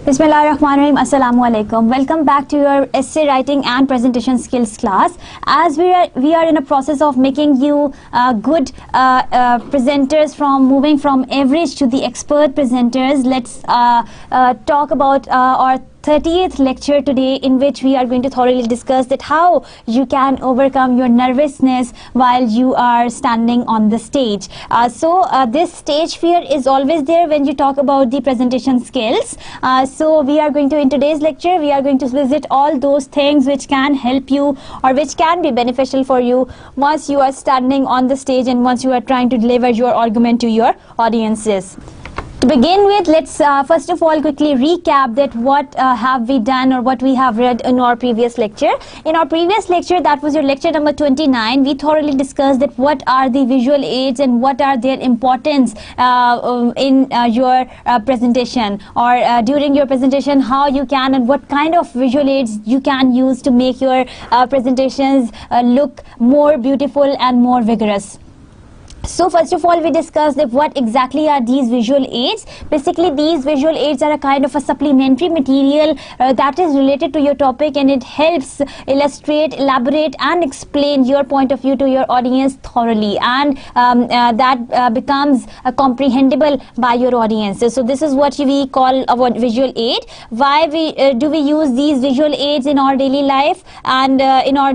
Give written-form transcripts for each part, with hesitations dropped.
Bismillahirrahmanirrahim. Assalamu alaikum. Welcome back to your essay writing and presentation skills class. As we are in a process of making you good presenters, from moving from average to the expert presenters. Let's talk about our 30th lecture today, in which we are going to thoroughly discuss that how you can overcome your nervousness while you are standing on the stage. This stage fear is always there when you talk about the presentation skills. So we are going to, in today's lecture, we are going to visit all those things which can help you or which can be beneficial for you once you are standing on the stage and once you are trying to deliver your argument to your audiences. To begin with, let's first of all quickly recap that what have we done or what we have read in our previous lecture. In our previous lecture, that was your lecture number 29, we thoroughly discussed that what are the visual aids and what are their importance in your presentation, or during your presentation, how you can and what kind of visual aids you can use to make your presentations look more beautiful and more vigorous. So first of all, we discussed that what exactly are these visual aids. Basically, these visual aids are a kind of a supplementary material that is related to your topic, and it helps illustrate, elaborate and explain your point of view to your audience thoroughly, and that becomes comprehensible by your audience. So this is what we call our visual aid. Why do we use these visual aids in our daily life and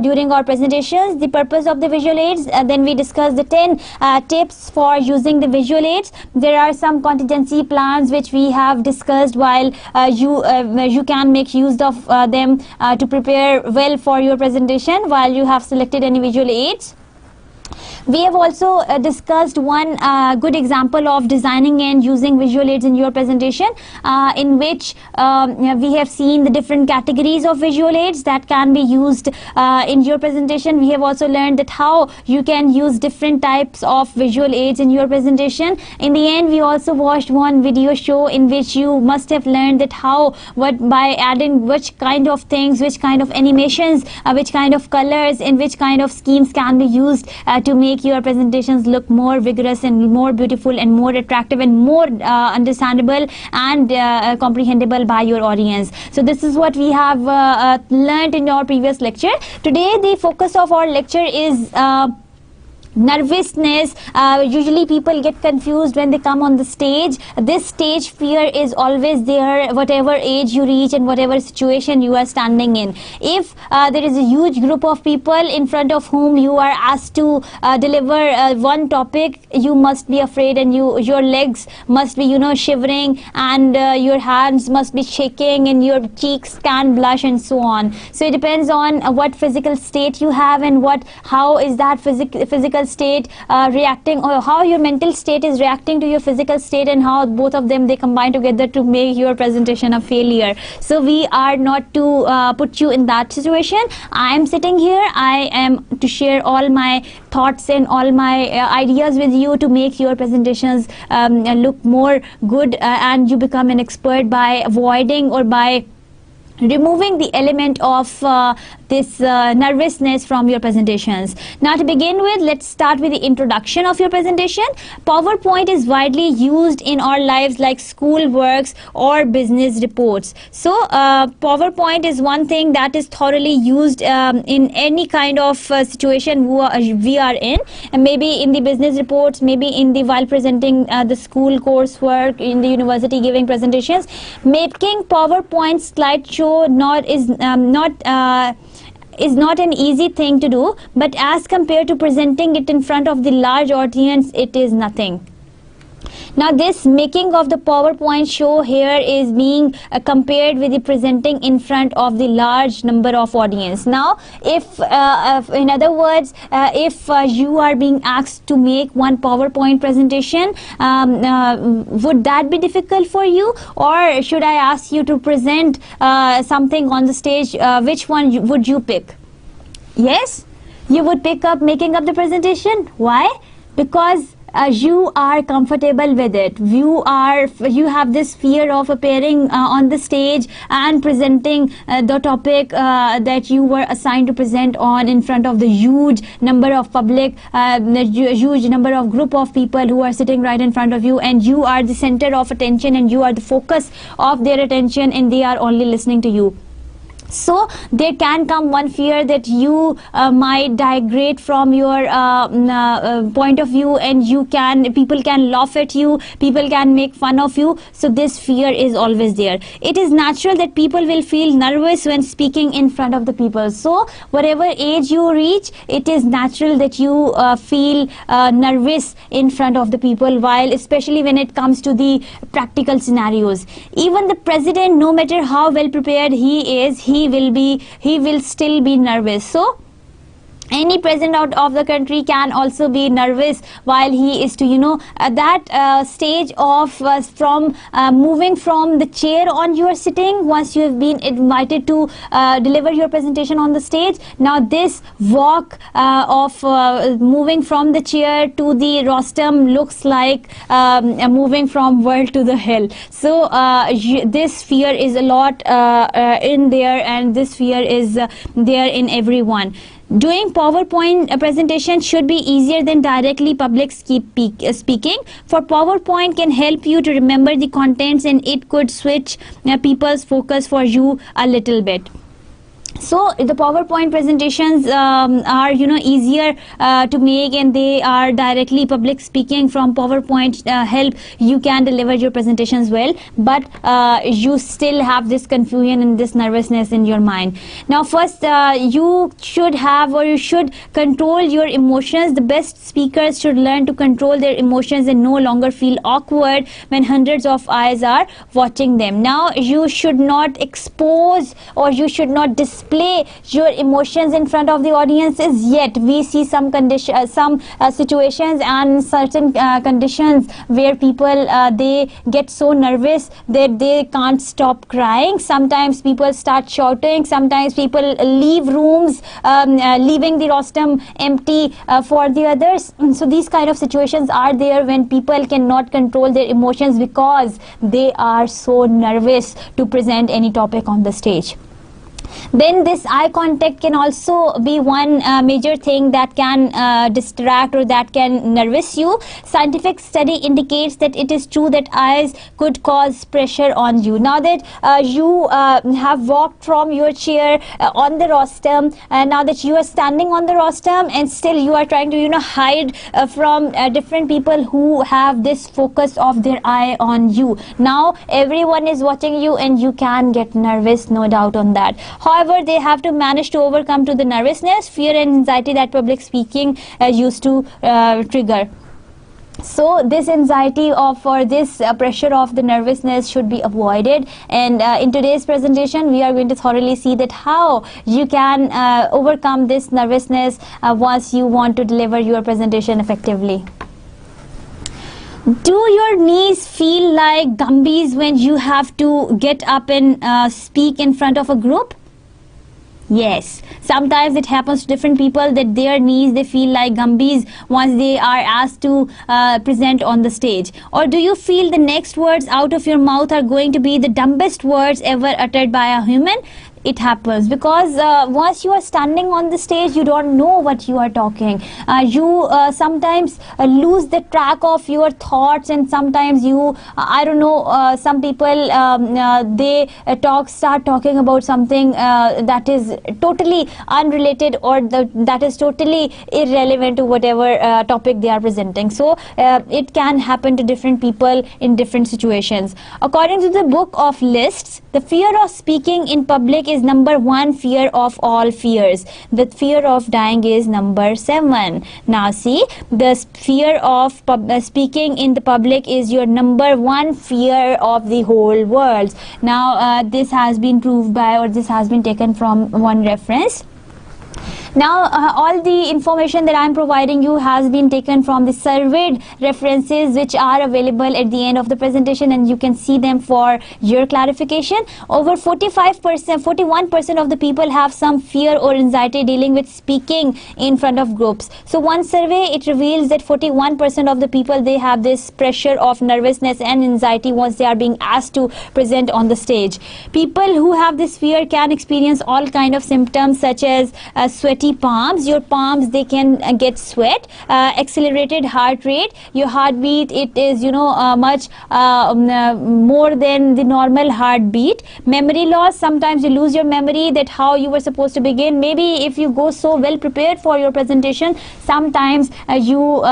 during our presentations? The purpose of the visual aids, then we discussed the 10 tips for using the visual aids. There are some contingency plans which we have discussed while you can make use of them to prepare well for your presentation while you have selected any visual aids. We have also discussed one good example of designing and using visual aids in your presentation, in which we have seen the different categories of visual aids that can be used in your presentation. We have also learned that how you can use different types of visual aids in your presentation. In the end, we also watched one video show in which you must have learned that by adding which kind of things, which kind of animations, which kind of colors and which kind of schemes can be used to make your presentations look more vigorous and more beautiful and more attractive and more understandable and comprehensible by your audience. So this is what we have learned in our previous lecture. Today the focus of our lecture is nervousness. Usually people get confused when they come on the stage. This stage fear is always there, whatever age you reach and whatever situation you are standing in. If there is a huge group of people in front of whom you are asked to deliver one topic, you must be afraid, and your legs must be shivering, and your hands must be shaking, and your cheeks can blush and so on. So it depends on what physical state you have and how is that physical state reacting, or how your mental state is reacting to your physical state, and how both of them they combine together to make your presentation a failure. So we are not to put you in that situation. I am sitting here, I am to share all my thoughts and all my ideas with you to make your presentations look more good, and you become an expert by avoiding or by removing the element of this nervousness from your presentations. Now to begin with, let's start with the introduction of your presentation. PowerPoint is widely used in our lives like school works or business reports. So PowerPoint is one thing that is thoroughly used in any kind of situation we are in, and maybe in the business reports, maybe in the while presenting the school coursework, in the university giving presentations. Making PowerPoint slideshow is not an easy thing to do, but as compared to presenting it in front of the large audience, it is nothing. Now this making of the PowerPoint show here is being compared with the presenting in front of the large number of audience. Now if in other words, if you are being asked to make one PowerPoint presentation, would that be difficult for you, or should I ask you to present something on the stage? Which one would you pick? Yes, you would pick up making up the presentation. Why? Because you are comfortable with it. You have this fear of appearing on the stage and presenting the topic that you were assigned to present on in front of the huge number of public, the huge number of group of people who are sitting right in front of you, and you are the center of attention and you are the focus of their attention, and they are only listening to you. So there can come one fear that you might digrade from your point of view, and people can laugh at you, people can make fun of you. So this fear is always there. It is natural that people will feel nervous when speaking in front of the people. So whatever age you reach, it is natural that you feel nervous in front of the people, while especially when it comes to the practical scenarios. Even the president, no matter how well prepared he is, he will still be nervous. So any president out of the country can also be nervous while he is to that stage of from moving from the chair on you are sitting once you have been invited to deliver your presentation on the stage. Now this walk of moving from the chair to the rostrum looks like moving from world to the hell. So this fear is a lot in there, and this fear is there in everyone. Doing PowerPoint presentation should be easier than directly public speaking. For PowerPoint can help you to remember the contents, and it could switch people's focus for you a little bit. So the PowerPoint presentations are easier to make, and they are directly public speaking. From PowerPoint help you can deliver your presentations well, but you still have this confusion and this nervousness in your mind. Now first you should control your emotions. The best speakers should learn to control their emotions and no longer feel awkward when hundreds of eyes are watching them. Now you should not expose, or you should not display your emotions in front of the audiences. Yet we see some situations and certain conditions where people they get so nervous that they can't stop crying. Sometimes people start shouting, sometimes people leave rooms, leaving the rostrum empty for the others. So these kind of situations are there when people cannot control their emotions because they are so nervous to present any topic on the stage. Then this eye contact can also be one major thing that can distract or that can nervous you. Scientific study indicates that it is true that eyes could cause pressure on you. Now that you have walked from your chair on the rostrum, now that you are standing on the rostrum, and still you are trying to hide from different people who have this focus of their eye on you. Now everyone is watching you and you can get nervous, no doubt on that. However, they have to manage to overcome to the nervousness, fear and anxiety that public speaking used to trigger. So this anxiety or this pressure of the nervousness should be avoided, and in today's presentation we are going to thoroughly see that how you can overcome this nervousness once you want to deliver your presentation effectively. Do your knees feel like Gumbies when you have to get up and speak in front of a group? Yes, sometimes it happens to different people that their knees, they feel like Gumbies once they are asked to present on the stage. Or do you feel the next words out of your mouth are going to be the dumbest words ever uttered by a human? It happens because once you are standing on the stage, you don't know what you are talking. You sometimes lose the track of your thoughts, and sometimes you I don't know, some people they start talking about something that is totally unrelated, or that is totally irrelevant to whatever topic they are presenting. So it can happen to different people in different situations. According to the book of lists, the fear of speaking in public is number 1 fear of all fears. The fear of dying is number 7. Now see, the fear of speaking in the public is your number 1 fear of the whole world. Now this has been proved by, or this has been taken from one reference. Now, all the information that I am providing you has been taken from the surveyed references which are available at the end of the presentation, and you can see them for your clarification. Over 45%, 41% of the people have some fear or anxiety dealing with speaking in front of groups. So one survey, it reveals that 41% of the people, they have this pressure of nervousness and anxiety once they are being asked to present on the stage. People who have this fear can experience all kind of symptoms such as sweaty palms. Your palms, they can get sweat, accelerated heart rate, your heartbeat, it is much more than the normal heartbeat. Memory loss, sometimes you lose your memory that how you were supposed to begin. Maybe if you go so well prepared for your presentation, sometimes you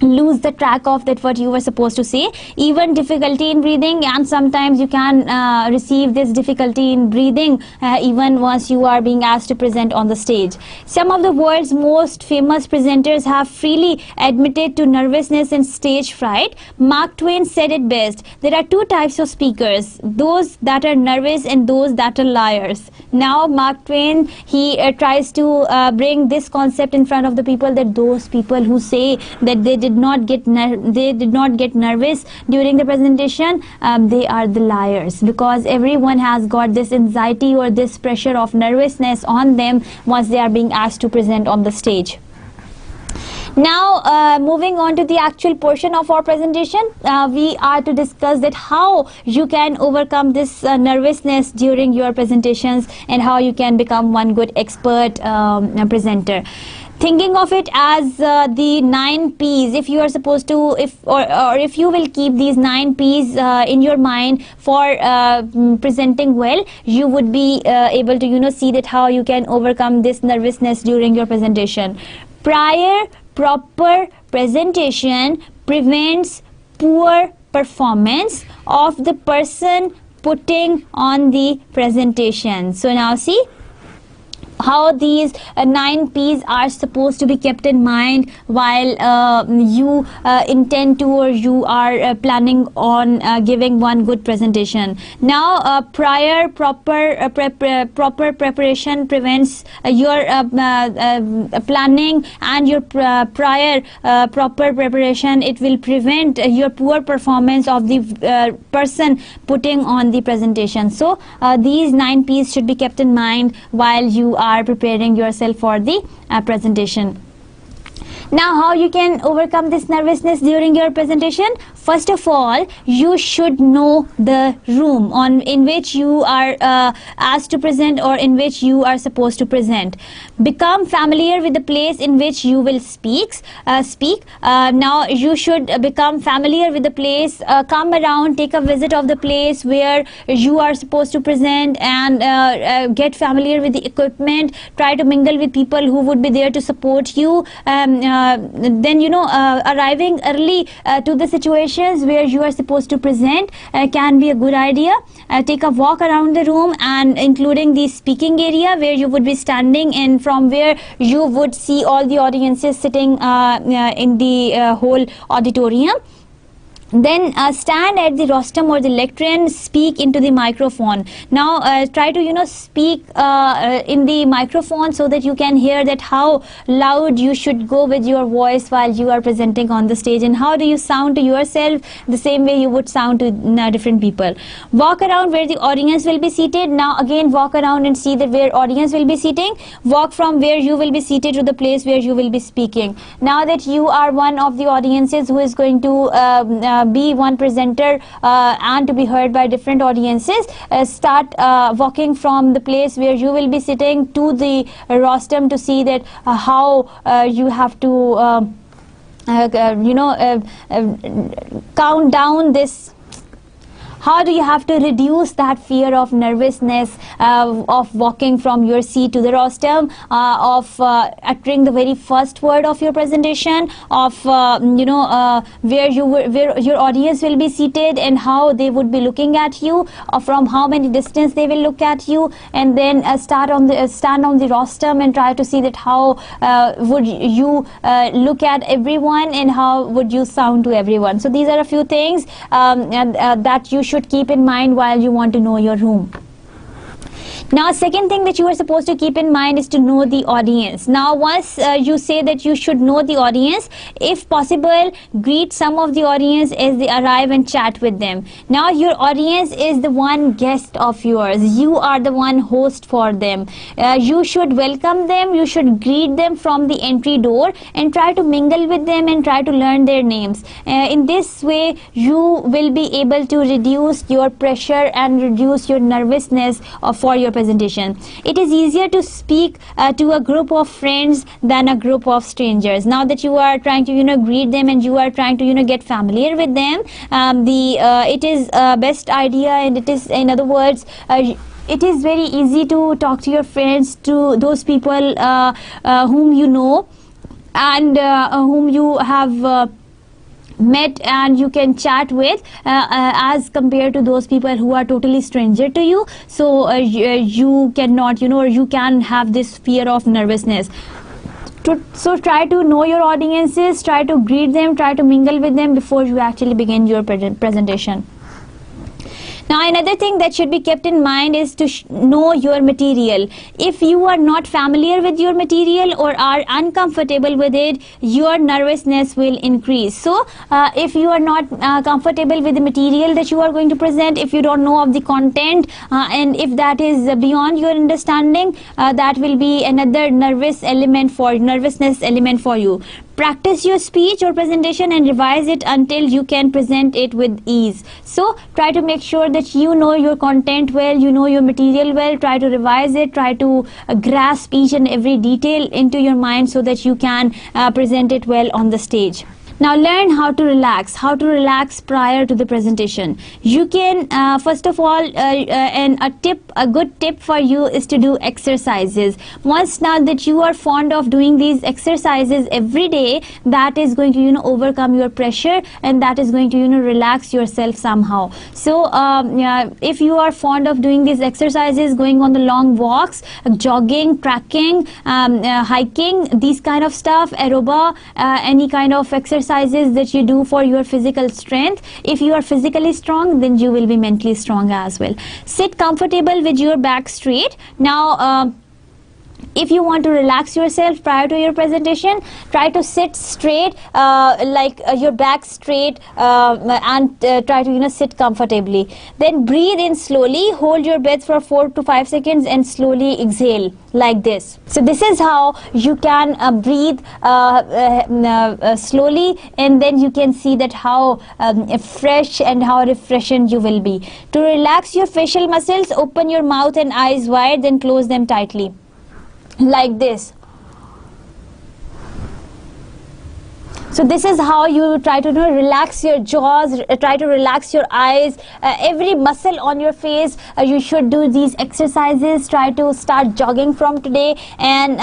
lose the track of that what you were supposed to say. Even difficulty in breathing, and sometimes you can receive this difficulty in breathing even once you are being asked to present on the stage. Some of the world's most famous presenters have freely admitted to nervousness and stage fright. Mark Twain said it best: there are two types of speakers, those that are nervous and those that are liars. Now Mark Twain, he tries to bring this concept in front of the people, that those people who say that they did not get nervous during the presentation, they are the liars, because everyone has got this anxiety or this pressure of nervousness on them once they are being asked to present on the stage. Now, moving on to the actual portion of our presentation, we are to discuss that how you can overcome this nervousness during your presentations and how you can become one good expert presenter. Thinking of it as the 9 P's, if you are supposed to, if you will keep these 9 P's in your mind for presenting well, you would be able to see that how you can overcome this nervousness during your presentation. Prior proper presentation prevents poor performance of the person putting on the presentation. So now see how these 9 P's are supposed to be kept in mind while you intend to, or you are planning on giving one good presentation. Now, prior proper preparation prevents your planning, and your prior proper preparation, it will prevent your poor performance of the person putting on the presentation. So these 9 P's should be kept in mind while you are preparing yourself for the presentation. Now, how you can overcome this nervousness during your presentation? First of all, you should know the room in which you are asked to present, or in which you are supposed to present. Become familiar with the place in which you will speak. Now, you should become familiar with the place. Come around, take a visit of the place where you are supposed to present, and get familiar with the equipment. Try to mingle with people who would be there to support you. Then arriving early to the situations where you are supposed to present can be a good idea. Take a walk around the room, and including the speaking area where you would be standing, and from where you would see all the audiences sitting in the whole auditorium. Then stand at the rostrum or the lectern, speak into the microphone. Now try to speak in the microphone so that you can hear that how loud you should go with your voice while you are presenting on the stage, and how do you sound to yourself the same way you would sound to different people. Walk around where the audience will be seated. Now again, walk around and see that where audience will be sitting. Walk from where you will be seated to the place where you will be speaking. Now that you are one of the audiences who is going to be one presenter and to be heard by different audiences, start walking from the place where you will be sitting to the rostrum to see that how you have to count down this. How do you have to reduce that fear of nervousness of walking from your seat to the rostrum, of uttering the very first word of your presentation, of where your audience will be seated and how they would be looking at you, or from how many distance they will look at you, and then stand on the rostrum and try to see that how would you look at everyone and how would you sound to everyone. So these are a few things that you should keep in mind while you want to know your room. Now, second thing that you are supposed to keep in mind is to know the audience. Now, once you say that you should know the audience, if possible, greet some of the audience as they arrive and chat with them. Now, your audience is the one guest of yours. You are the one host for them. You should welcome them. You should greet them from the entry door and try to mingle with them and try to learn their names. In this way, you will be able to reduce your pressure and reduce your nervousness for your presentation. It is easier to speak to a group of friends than a group of strangers. Now that you are trying to greet them and you are trying to get familiar with them, it is best idea, and it is, in other words, it is very easy to talk to your friends, to those people whom you know and whom you have met and you can chat with, as compared to those people who are totally stranger to you. So you cannot, or you can have this fear of nervousness. So try to know your audiences, try to greet them, try to mingle with them before you actually begin your presentation. Now, another thing that should be kept in mind is to know your material. If you are not familiar with your material or are uncomfortable with it, your nervousness will increase. So, if you are not comfortable with the material that you are going to present, if you don't know of the content, and if that is beyond your understanding, that will be another nervousness element for you. Practice your speech or presentation and revise it until you can present it with ease. So try to make sure that you know your content well, you know your material well, try to revise it, try to grasp each and every detail into your mind so that you can present it well on the stage. Now learn how to relax prior to the presentation. You can first of all, and a good tip for you is to do exercises. Once now that you are fond of doing these exercises every day, that is going to overcome your pressure, and that is going to relax yourself somehow. So if you are fond of doing these exercises, going on the long walks, jogging, trekking, hiking, these kind of stuff, aeroba, any kind of exercises that you do for your physical strength, if you are physically strong, then you will be mentally strong as well. Sit comfortable with your back straight. Now if you want to relax yourself prior to your presentation, try to sit straight, like your back straight, and try to sit comfortably. Then breathe in slowly, hold your breath for 4 to 5 seconds and slowly exhale like this. So this is how you can breathe slowly, and then you can see that how fresh and how refreshing you will be. To relax your facial muscles, open your mouth and eyes wide, then close them tightly like this. So this is how you try to relax your jaws, try to relax your eyes, every muscle on your face. You should do these exercises. Try to start jogging from today, and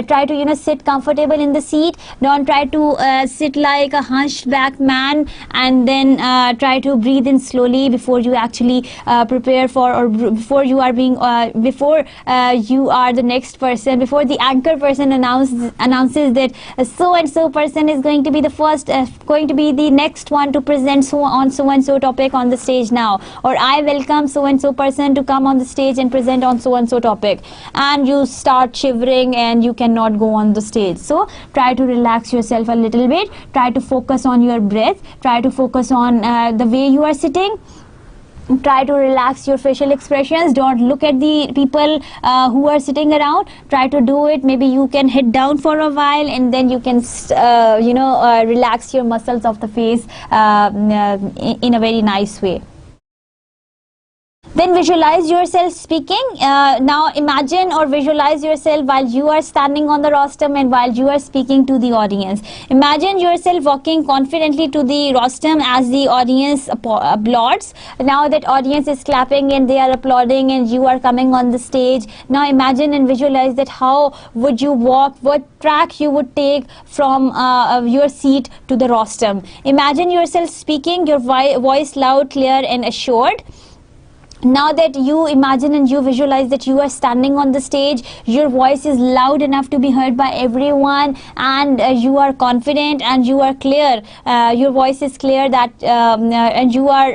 try to sit comfortable in the seat. Don't try to sit like a hunched back man, and then try to breathe in slowly before you actually prepare for, or before you are being before you are the next person, before the anchor person announces that so and so person is going to be the first, going to be the next one to present so and so topic on the stage now, or I welcome so and so person to come on the stage and present on so and so topic, and you start shivering and you cannot go on the stage. So try to relax yourself a little bit, try to focus on your breath, try to focus on the way you are sitting. Try to relax your facial expressions. Don't look at the people who are sitting around. Try to do it. Maybe you can head down for a while, and then you can relax your muscles of the face in a very nice way. Then visualize yourself speaking. Now imagine or visualize yourself while you are standing on the rostrum and while you are speaking to the audience. Imagine yourself walking confidently to the rostrum as the audience applauds. Now that audience is clapping and they are applauding and you are coming on the stage. Now imagine and visualize that how would you walk, what track you would take from your seat to the rostrum. Imagine yourself speaking, your voice loud, clear and assured. Now that you imagine and you visualize that you are standing on the stage, your voice is loud enough to be heard by everyone, and you are confident and you are clear, your voice is clear, that and you are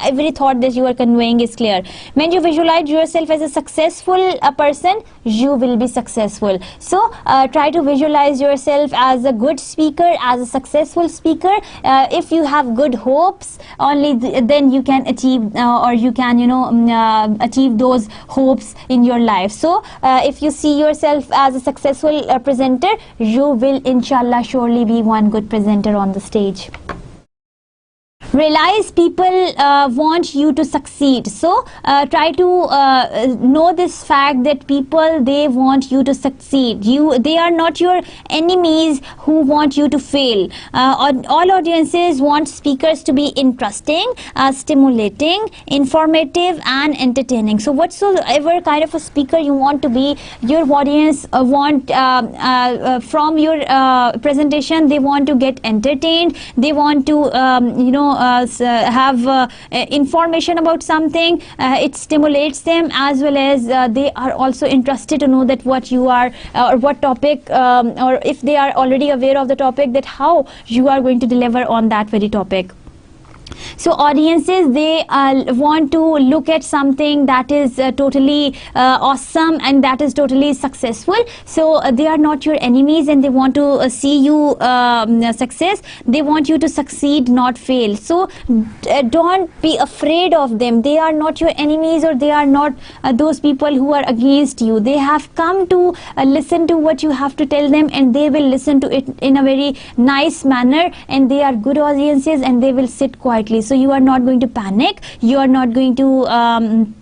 every thought that you are conveying is clear. When you visualize yourself as a successful person, you will be successful. So try to visualize yourself as a good speaker, as a successful speaker. If you have good hopes, only then you can achieve or you can achieve those hopes in your life. So if you see yourself as a successful presenter, you will inshallah surely be one good presenter on the stage. Realize people want you to succeed. So try to know this fact that people, they want you to succeed. They are not your enemies who want you to fail. All audiences want speakers to be interesting, stimulating, informative and entertaining. So whatsoever kind of a speaker you want to be, your audience want from your presentation, they want to get entertained, they want to have information about something. It stimulates them, as well as they are also interested to know that what you are or what topic, or if they are already aware of the topic, that how you are going to deliver on that very topic. So audiences, they want to look at something that is totally awesome and that is totally successful. So they are not your enemies, and they want to see you success. They want you to succeed, not fail. So don't be afraid of them. They are not your enemies, or they are not those people who are against you. They have come to listen to what you have to tell them, and they will listen to it in a very nice manner, and they are good audiences, and they will sit quietly. So you are not going to panic, you are not going to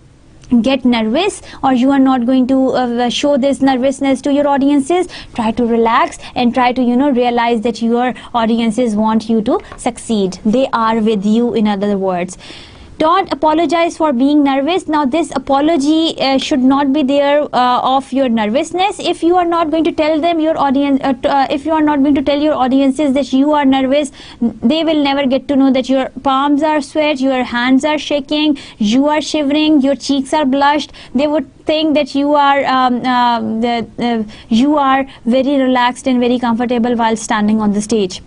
get nervous, or you are not going to show this nervousness to your audiences. Try to relax and try to realize that your audiences want you to succeed. They are with you, in other words. Don't apologize for being nervous. Now this apology should not be there of your nervousness. If you are not going to tell them, your audience, if you are not going to tell your audiences that you are nervous, they will never get to know that your palms are sweat, your hands are shaking, you are shivering, your cheeks are blushed. They would think that you are you are very relaxed and very comfortable while standing on the stage.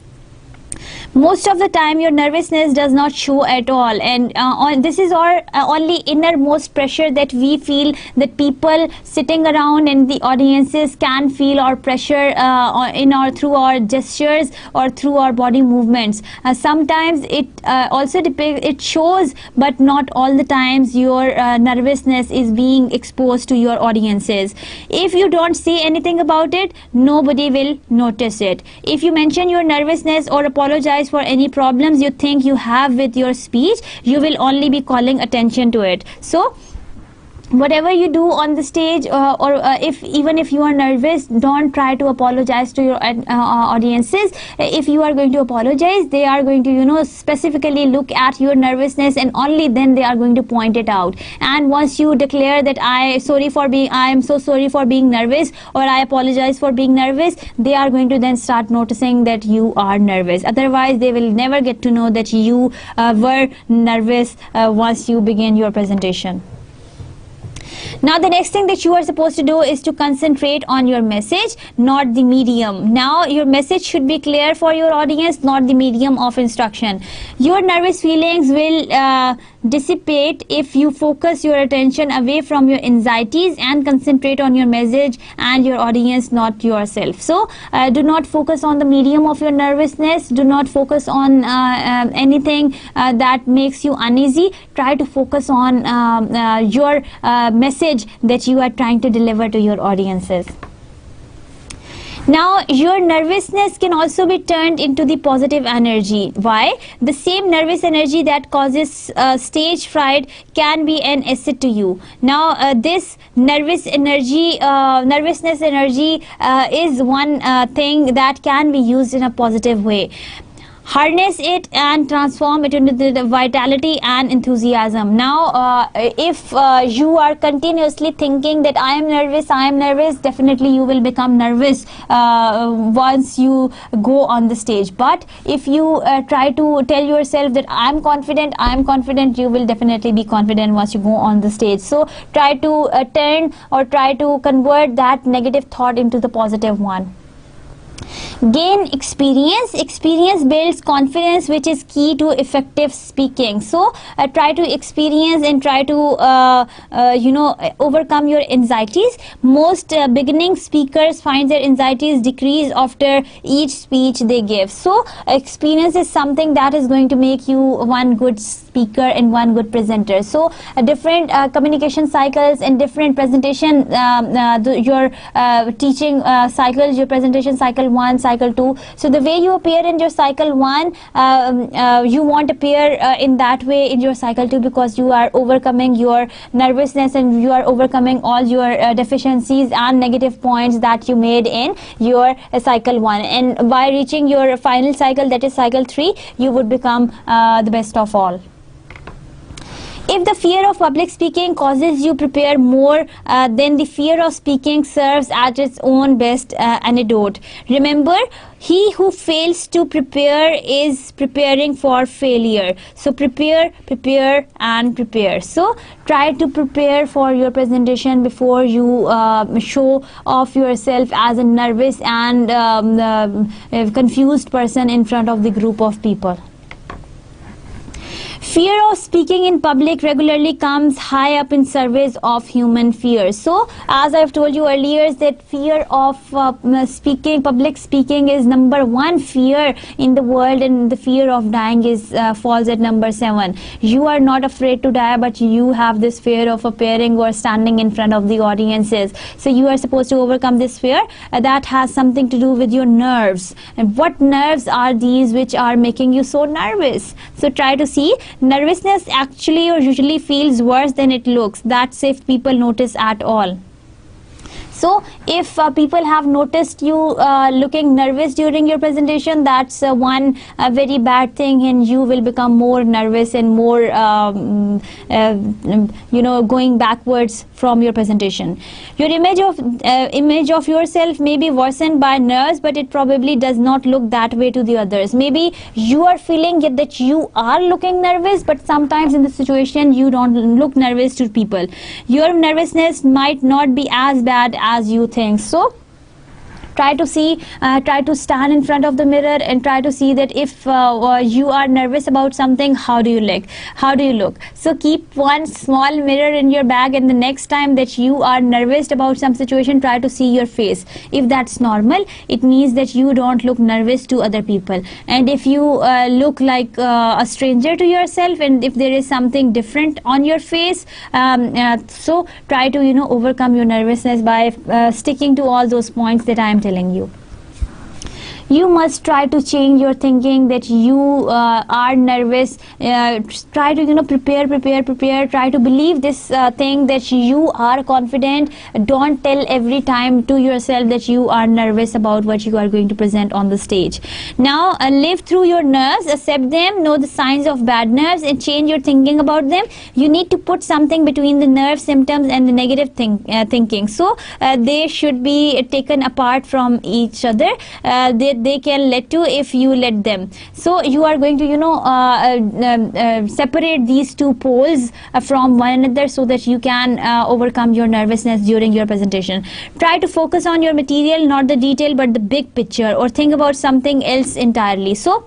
Most of the time your nervousness does not show at all, and this is our only innermost pressure that we feel, that people sitting around and the audiences can feel our pressure through our gestures or through our body movements. Sometimes it also it shows, but not all the times your nervousness is being exposed to your audiences. If you don't say anything about it, nobody will notice it. If you mention your nervousness or apologize for any problems you think you have with your speech, you will only be calling attention to it. So whatever you do on the stage, or even if you are nervous, don't try to apologize to your audiences. If you are going to apologize, they are going to specifically look at your nervousness, and only then they are going to point it out. And once you declare that I am so sorry for being nervous, or I apologize for being nervous, they are going to then start noticing that you are nervous. Otherwise they will never get to know that you were nervous once you begin your presentation. Now the next thing that you are supposed to do is to concentrate on your message, not the medium. Now your message should be clear for your audience, not the medium of instruction. Your nervous feelings will dissipate if you focus your attention away from your anxieties and concentrate on your message and your audience, not yourself. So do not focus on the medium of your nervousness. Do not focus on anything that makes you uneasy. Try to focus on your message that you are trying to deliver to your audiences. Now your nervousness can also be turned into the positive energy. Why? The same nervous energy that causes stage fright can be an asset to you. Now this nervousness energy is one thing that can be used in a positive way. harness it and transform it into the vitality and enthusiasm. Now if you are continuously thinking that I am nervous, definitely you will become nervous once you go on the stage. But if you try to tell yourself that I am confident, you will definitely be confident once you go on the stage. So try to turn or try to convert that negative thought into the positive one. Gain experience. Experience builds confidence, which is key to effective speaking. So try to experience and try to overcome your anxieties. Most beginning speakers find their anxieties decrease after each speech they give. So experience is something that is going to make you one good speaker and one good presenter. So different communication cycles and different presentation, your teaching cycles, your presentation cycle 1, cycle 2. So the way you appear in your cycle 1, you won't appear in that way in your cycle 2, because you are overcoming your nervousness and you are overcoming all your deficiencies and negative points that you made in your cycle 1. And by reaching your final cycle, that is cycle 3, you would become the best of all. If the fear of public speaking causes you prepare more, then the fear of speaking serves as its own best antidote. Remember, he who fails to prepare is preparing for failure. So prepare, prepare and prepare. So try to prepare for your presentation before you show off yourself as a nervous and confused person in front of the group of people. Fear of speaking in public regularly comes high up in surveys of human fears. So as I've told you earlier, is that fear of public speaking is number 1 fear in the world, and the fear of dying is falls at number 7. You are not afraid to die, but you have this fear of appearing or standing in front of the audiences. So you are supposed to overcome this fear. That has something to do with your nerves. And what nerves are these which are making you so nervous? So try to see. Nervousness actually or usually feels worse than it looks. That's if people notice at all. So if people have noticed you looking nervous during your presentation, that's one very bad thing, and you will become more nervous and more going backwards from your presentation. Your image of yourself may be worsened by nerves, but it probably does not look that way to the others. Maybe you are feeling that you are looking nervous, but sometimes in the situation you don't look nervous to people. Your nervousness might not be as bad as you think. So try to stand in front of the mirror and try to see that if you are nervous about something, how do you look. So keep one small mirror in your bag, and the next time that you are nervous about some situation, try to see your face. If that's normal, it means that you don't look nervous to other people. And if you look like a stranger to yourself, and if there is something different on your face, so try to overcome your nervousness by sticking to all those points that I am telling you. You must try to change your thinking that you are nervous. Try to prepare. Try to believe this thing that you are confident. Don't tell every time to yourself that you are nervous about what you are going to present on the stage. Now live through your nerves, accept them, know the signs of bad nerves, and change your thinking about them. You need to put something between the nerve symptoms and the negative thinking. So they should be taken apart from each other. They can let to if you let them. So you are going to separate these two poles from one another so that you can overcome your nervousness during your presentation. Try to focus on your material, not the detail but the big picture, or think about something else entirely. So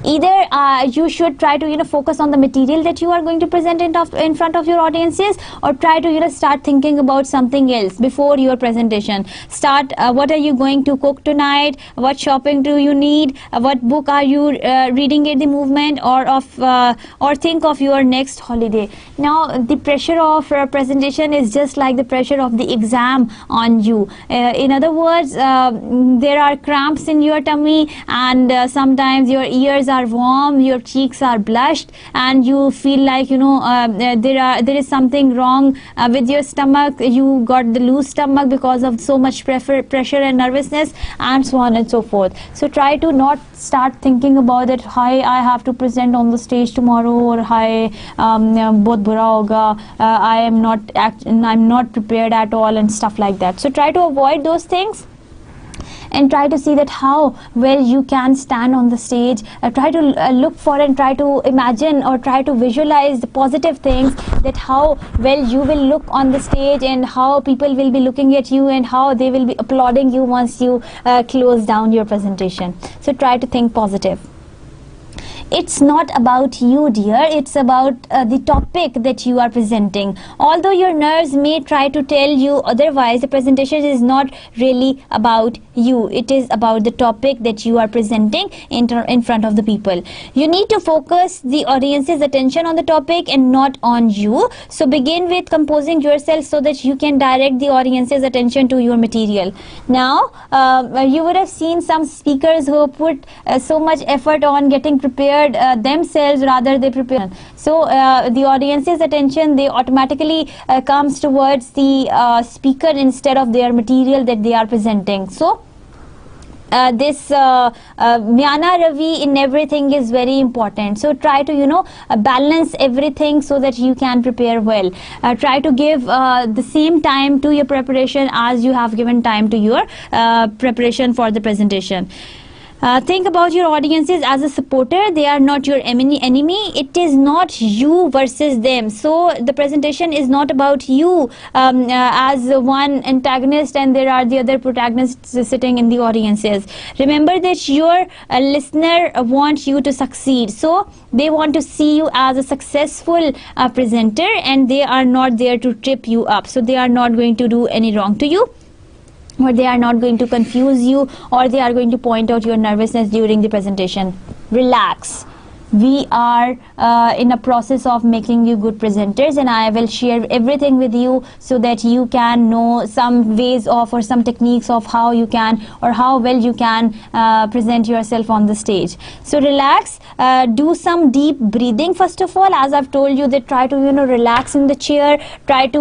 either you should try to focus on the material that you are going to present in front of your audiences, or try to start thinking about something else before your presentation. Start what are you going to cook tonight, what shopping do you need, what book are you reading at the movement, or think of your next holiday. Now the pressure of presentation is just like the pressure of the exam on you. In other words, there are cramps in your tummy, and sometimes your ears are warm, your cheeks are blushed, and you feel like there is something wrong with your stomach. You got the loose stomach because of so much pressure and nervousness, and so on and so forth. So try to not start thinking about it, hi, I have to present on the stage tomorrow, or hi, bahut bura hoga, I'm not prepared at all, and stuff like that. So try to avoid those things and try to see that how well you can stand on the stage. Try to look for and try to imagine or try to visualize the positive things, that how well you will look on the stage and how people will be looking at you and how they will be applauding you once you close down your presentation. So try to think positive. It's not about you, dear, it's about the topic that you are presenting. Although your nerves may try to tell you otherwise, the presentation is not really about you. It is about the topic that you are presenting in front of the people. You need to focus the audience's attention on the topic and not on you. So begin with composing yourself so that you can direct the audience's attention to your material. Now, you would have seen some speakers who put so much effort on getting prepared themselves, rather they prepare. So the audience's attention, they automatically comes towards the speaker instead of their material that they are presenting. So this Jnana Ravi in everything is very important. So try to balance everything so that you can prepare well. Try to give the same time to your preparation as you have given time to your preparation for the presentation. Think about your audiences as a supporter. They are not your enemy. It is not you versus them. So the presentation is not about you as one antagonist and there are the other protagonists sitting in the audiences. Remember that your listener wants you to succeed. So they want to see you as a successful presenter, and they are not there to trip you up. So they are not going to do any wrong to you, or they are not going to confuse you, or they are going to point out your nervousness during the presentation. Relax. We are in a process of making you good presenters, and I will share everything with you so that you can know some ways of or some techniques of how you can or how well you can present yourself on the stage. So relax, do some deep breathing first of all. As I've told you, that try to relax in the chair, try to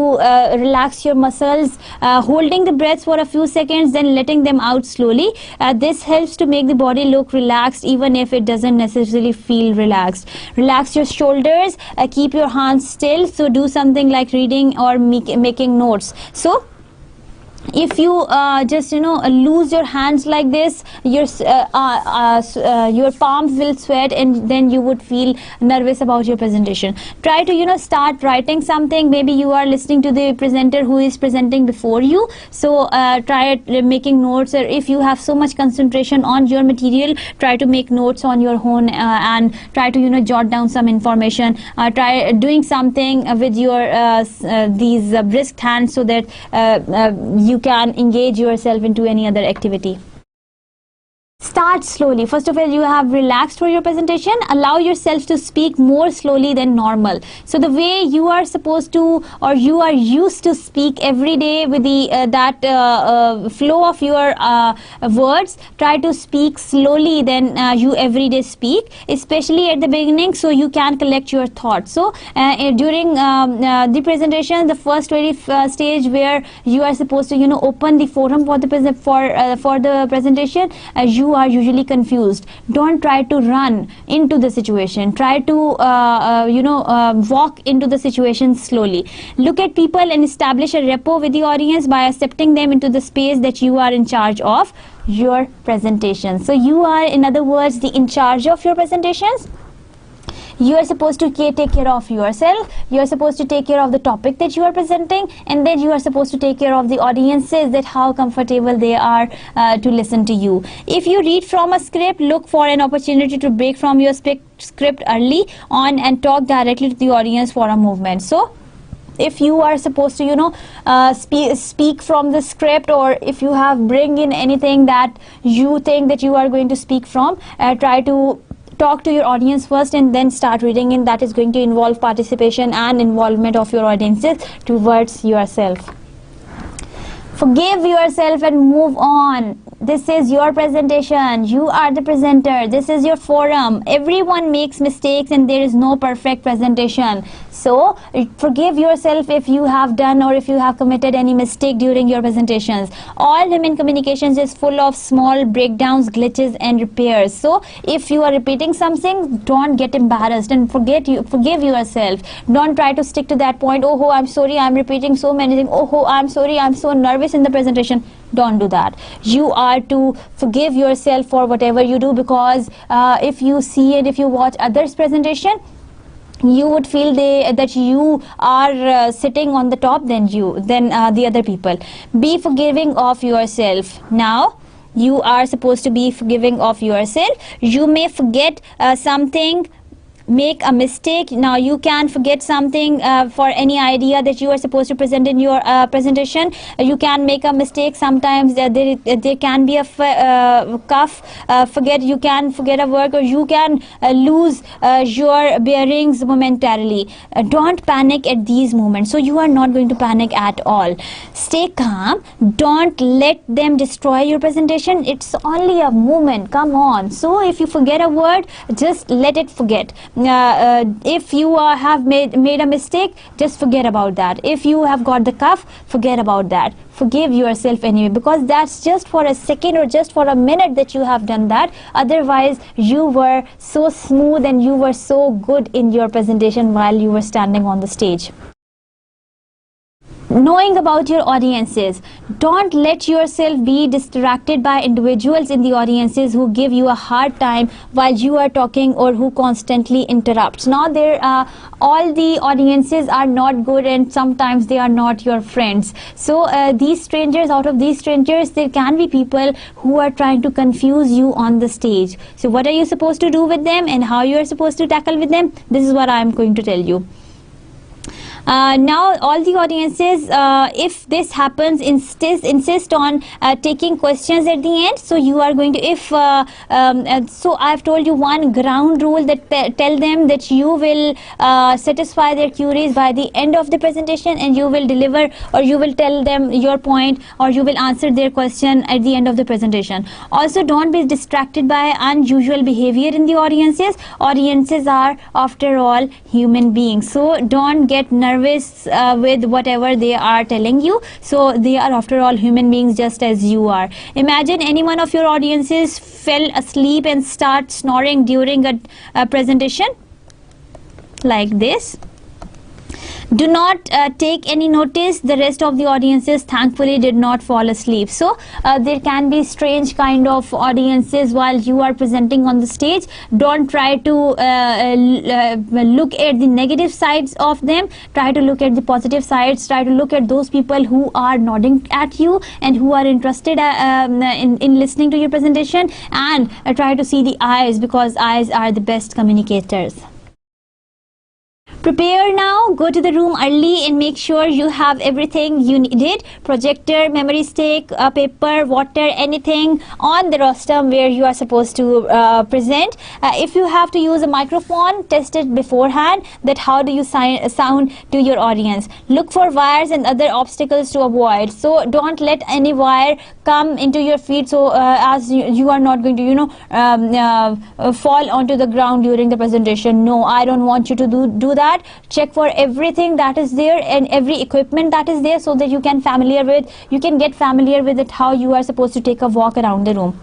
relax your muscles, holding the breath for a few seconds, then letting them out slowly. This helps to make the body look relaxed even if it doesn't necessarily feel relaxed. Relax your shoulders, keep your hands still. So do something like reading or making notes. So if you just lose your hands like this, your palms will sweat, and then you would feel nervous about your presentation. Try to start writing something. Maybe you are listening to the presenter who is presenting before you, so try making notes. Or if you have so much concentration on your material, try to make notes on your own and try to jot down some information. Try doing something with your these brisk hands so that you can engage yourself into any other activity. Start slowly. First of all, you have relaxed for your presentation. Allow yourself to speak more slowly than normal. So the way you are supposed to, or you are used to speak every day with the that flow of your words, try to speak slowly than you every day speak, especially at the beginning, so you can collect your thoughts. So during the presentation, the first very stage where you are supposed to open the forum for the presentation, you are usually confused. Don't try to run into the situation. Try to walk into the situation slowly. Look at people and establish a rapport with the audience by accepting them into the space that you are in charge of your presentation. So you are, in other words, the in charge of your presentations. You are supposed to take care of yourself. You are supposed to take care of the topic that you are presenting, and then you are supposed to take care of the audiences, that how comfortable they are to listen to you. If you read from a script, look for an opportunity to break from your script early on and talk directly to the audience for a movement. So if you are supposed to speak from the script, or if you have bring in anything that you think that you are going to speak from, try to talk to your audience first and then start reading in. That is going to involve participation and involvement of your audiences towards yourself. Forgive yourself and move on. this is your presentation, you are the presenter, this is your forum. Everyone makes mistakes and there is no perfect presentation. So forgive yourself if you have done or if you have committed any mistake during your presentations. All human communications is full of small breakdowns, glitches and repairs. So if you are repeating something, don't get embarrassed and forgive yourself. Don't try to stick to that point. Oh, I'm sorry, I'm repeating so many things. Oh, I'm sorry, I'm so nervous in the presentation. Don't do that. You are to forgive yourself for whatever you do, because if you see and if you watch others' presentation, you would feel that you are sitting on the top than the other people. Be forgiving of yourself. Now you are supposed to be forgiving of yourself. You may forget something, make a mistake. Now you can forget something for any idea that you are supposed to present in your presentation. You can make a mistake. Sometimes there can be a you can forget a word, or you can lose your bearings momentarily. Don't panic at these moments. So you are not going to panic at all. Stay calm. Don't let them destroy your presentation. It's only a moment. Come on. So if you forget a word, just let it forget. If you have made a mistake, just forget about that. If you have got the cough, forget about that. Forgive yourself anyway, because that's just for a second or just for a minute that you have done that. Otherwise, you were so smooth and you were so good in your presentation while you were standing on the stage. Knowing about your audiences. Don't let yourself be distracted by individuals in the audiences who give you a hard time while you are talking or who constantly interrupts. Now all the audiences are not good, and sometimes they are not your friends. So out of these strangers, there can be people who are trying to confuse you on the stage. So what are you supposed to do with them and how you are supposed to tackle with them? This is what I am going to tell you. Now all the audiences, if this happens, insist on taking questions at the end. So you are going to, so I have told you one ground rule, that tell them that you will satisfy their queries by the end of the presentation, and you will deliver, or you will tell them your point, or you will answer their question at the end of the presentation. Also, don't be distracted by unusual behavior in the audiences. Audiences are, after all, human beings. So don't get nervous with whatever they are telling you. So they are, after all, human beings just as you are. Imagine any one of your audiences fell asleep and start snoring during a presentation like this. Do not take any notice. The rest of the audiences thankfully did not fall asleep. So there can be strange kind of audiences while you are presenting on the stage. Don't try to look at the negative sides of them. Try to look at the positive sides. Try to look at those people who are nodding at you and who are interested in listening to your presentation, and try to see the eyes, because eyes are the best communicators. Prepare now. Go to the room early and make sure you have everything you needed. Projector, memory stick, paper, water, anything on the rostrum where you are supposed to present. If you have to use a microphone, test it beforehand, that how do you sound to your audience. Look for wires and other obstacles to avoid. So don't let any wire come into your feet, so as you are not going to fall onto the ground during the presentation. No, I don't want you to do that. Check for everything that is there and every equipment that is there, so that you can get familiar with it, how you are supposed to take a walk around the room.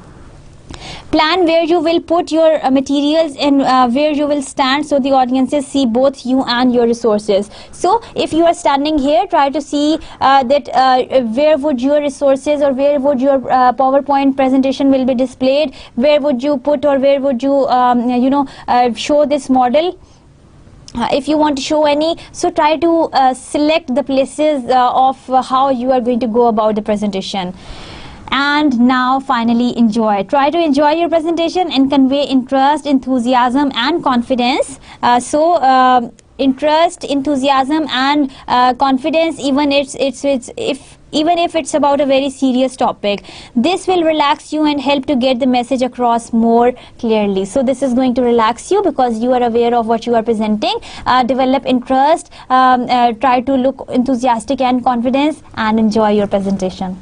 Plan where you will put your materials and where you will stand, so the audiences see both you and your resources. So if you are standing here, try to see that where would your resources or where would your PowerPoint presentation will be displayed, where would you put, or where would you show this model. If you want to show any, so try to select the places of how you are going to go about the presentation. And now finally, enjoy. Try to enjoy your presentation and convey interest, enthusiasm and confidence. Interest, enthusiasm and confidence, even if it's about a very serious topic. This will relax you and help to get the message across more clearly. So this is going to relax you because you are aware of what you are presenting. Develop interest, try to look enthusiastic and confident, and enjoy your presentation.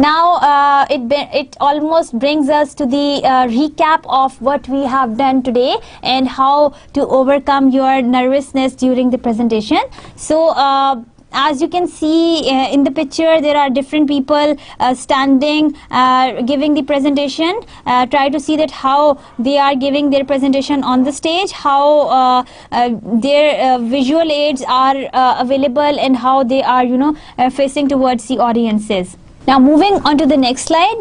Now it almost brings us to the recap of what we have done today and how to overcome your nervousness during the presentation. So as you can see in the picture, there are different people standing, giving the presentation. Try to see that how they are giving their presentation on the stage, how their visual aids are available, and how they are, facing towards the audiences. Now moving on to the next slide,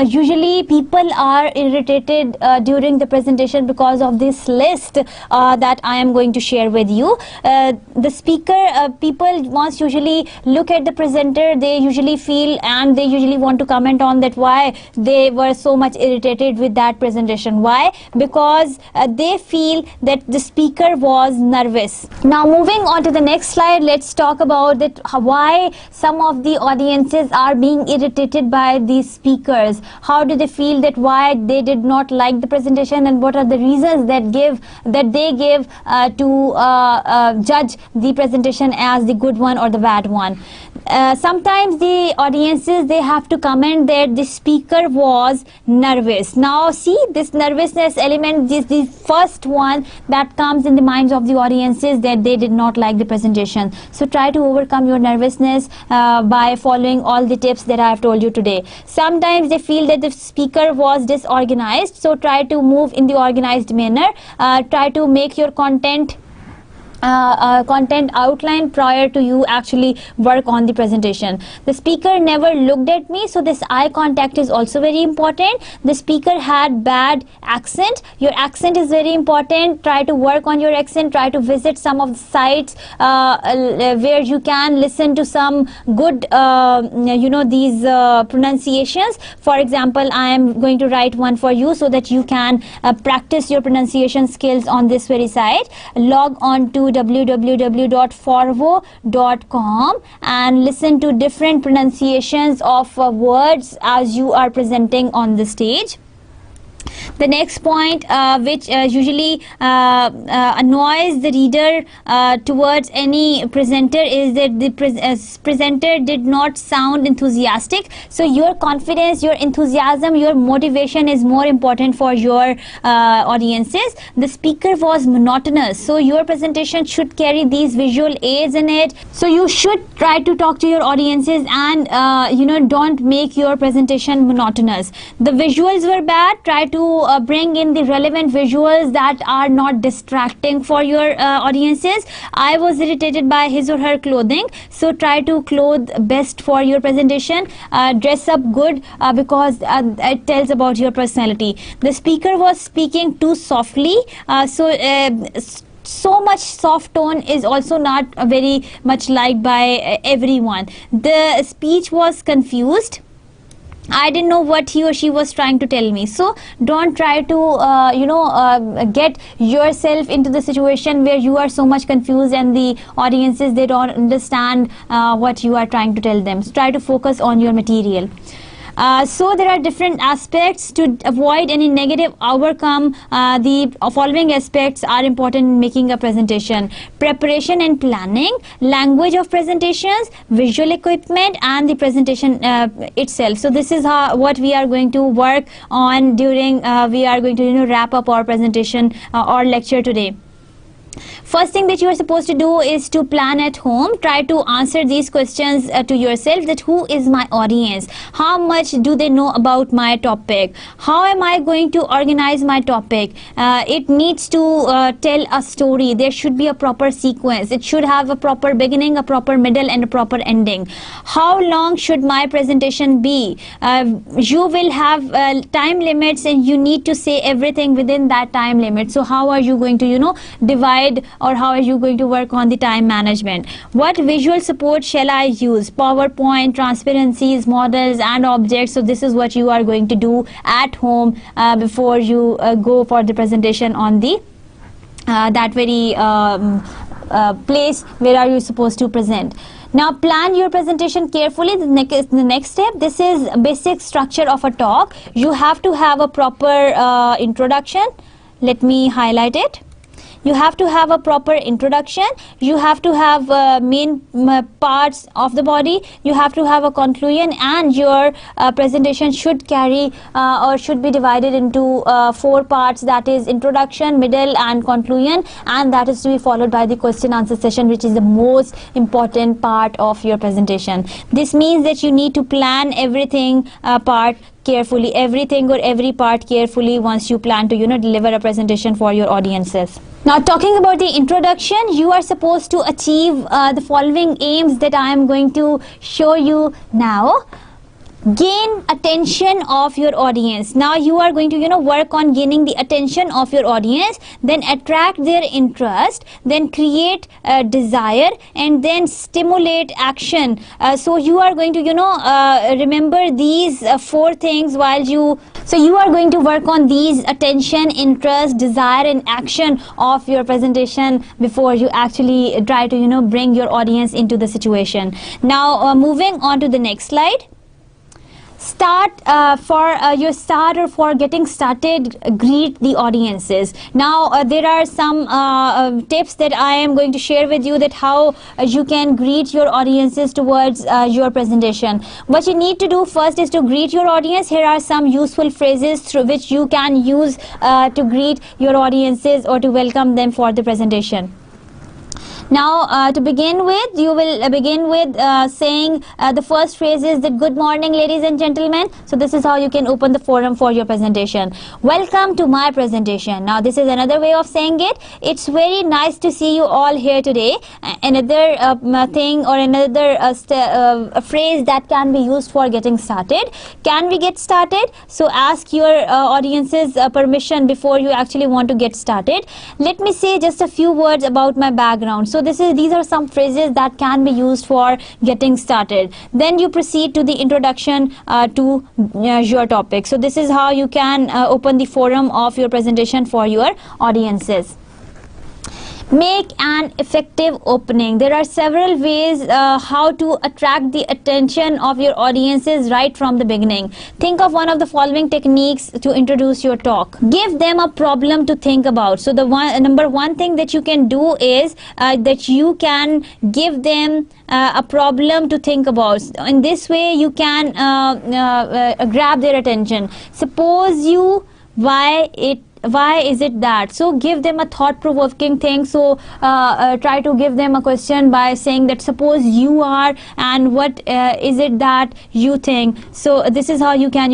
usually people are irritated during the presentation because of this list that I am going to share with you. The speaker, people once usually look at the presenter, they usually feel and they usually want to comment on that why they were so much irritated with that presentation. Why? Because they feel that the speaker was nervous. Now moving on to the next slide, let's talk about that why some of the audiences are being irritated by these speakers. How do they feel that why they did not like the presentation, and what are the reasons that they give to judge the presentation as the good one or the bad one. Sometimes the audiences, they have to comment that the speaker was nervous. Now see, this nervousness element is the first one that comes in the minds of the audiences, that they did not like the presentation. So try to overcome your nervousness by following all the tips that I have told you today. Sometimes they feel that the speaker was disorganized, so try to move in the organized manner. Try to make your content outline prior to you actually work on the presentation. The speaker never looked at me, so this eye contact is also very important. The speaker had bad accent. Your accent is very important. Try to work on your accent. Try to visit some of the sites where you can listen to some good these pronunciations. For example, I am going to write one for you so that you can practice your pronunciation skills on this very site. Log on to www.forvo.com and listen to different pronunciations of words as you are presenting on the stage. The next point which usually annoys the reader towards any presenter is that the presenter did not sound enthusiastic. So your confidence, your enthusiasm, your motivation is more important for your audiences. The speaker was monotonous, so your presentation should carry these visual aids in it. So you should try to talk to your audiences and don't make your presentation monotonous. The visuals were bad. Try to bring in the relevant visuals that are not distracting for your audiences. I was irritated by his or her clothing, so try to clothe best for your presentation. Dress up good because it tells about your personality. The speaker was speaking too softly, so much soft tone is also not very much liked by everyone. The speech was confused. I didn't know what he or she was trying to tell me. So don't try to get yourself into the situation where you are so much confused and the audiences, they don't understand what you are trying to tell them. So try to focus on your material. So there are different aspects to avoid any negative outcome. The following aspects are important in making a presentation: preparation and planning, language of presentations, visual equipment, and the presentation itself. So this is what we are going to work on during we are going to wrap up our presentation or lecture today. First thing that you are supposed to do is to plan at home. Try to answer these questions to yourself, that who is my audience? How much do they know about my topic? How am I going to organize my topic? It needs to tell a story. There should be a proper sequence. It should have a proper beginning, a proper middle, and a proper ending. How long should my presentation be? You will have time limits and you need to say everything within that time limit. So how are you going to divide, or how are you going to work on the time management? What visual support shall I use? PowerPoint, transparencies, models, and objects. So this is what you are going to do at home before you go for the presentation on the that very place where are you supposed to present. Now plan your presentation carefully. The next step, this is basic structure of a talk. You have to have a proper introduction. Let me highlight it. you have to have a proper introduction, you have to have main parts of the body, you have to have a conclusion, and your presentation should carry or should be divided into 4 parts, that is introduction, middle and conclusion, and that is to be followed by the question answer session, which is the most important part of your presentation. This means that you need to plan everything part carefully, everything or every part carefully once you plan to deliver a presentation for your audiences. Now, talking about the introduction, you are supposed to achieve the following aims that I am going to show you now. Gain attention of your audience. Now you are going to work on gaining the attention of your audience, then attract their interest, then create desire, and then stimulate action. So you are going to remember these 4 things while you are going to work on these: attention, interest, desire and action of your presentation before you actually try to bring your audience into the situation. Now moving on to the next slide. Start for your start or for getting started, greet the audiences. Now there are some tips that I am going to share with you, that how you can greet your audiences towards your presentation. What you need to do first is to greet your audience. Here are some useful phrases through which you can use to greet your audiences or to welcome them for the presentation. Now to begin with, you will begin with saying the first phrase is that good morning ladies and gentlemen. So this is how you can open the forum for your presentation. Welcome to my presentation. Now this is another way of saying it. It's very nice to see you all here today. Another thing or another phrase that can be used for getting started. Can we get started? So ask your audience's permission before you actually want to get started. Let me say just a few words about my background. So these are some phrases that can be used for getting started. Then you proceed to the introduction to your topic. So this is how you can open the forum of your presentation for your audiences. Make an effective opening. There are several ways how to attract the attention of your audiences right from the beginning. Think of one of the following techniques to introduce your talk. Give them a problem to think about. So the number one thing that you can do is that you can give them a problem to think about. In this way you can grab their attention. Suppose you, why is it that? So give them a thought-provoking thing. So try to give them a question by saying that suppose you are, and what is it that you think. So this is how you can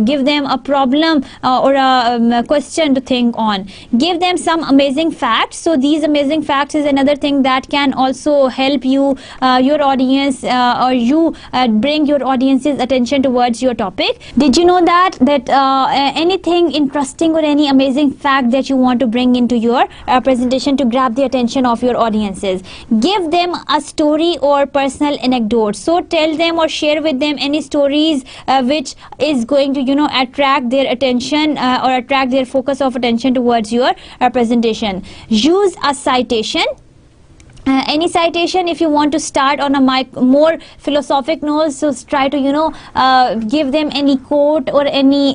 give them a problem or a question to think on. Give them some amazing facts. So these amazing facts is another thing that can also help you your audience or you bring your audience's attention towards your topic. Did you know that anything interesting or any amazing fact that you want to bring into your presentation to grab the attention of your audiences? Give them a story or personal anecdote. So tell them or share with them any stories which is going to attract their attention or attract their focus of attention towards your presentation. Use a citation. Any citation if you want to start on a more philosophic note. So try to give them any quote or any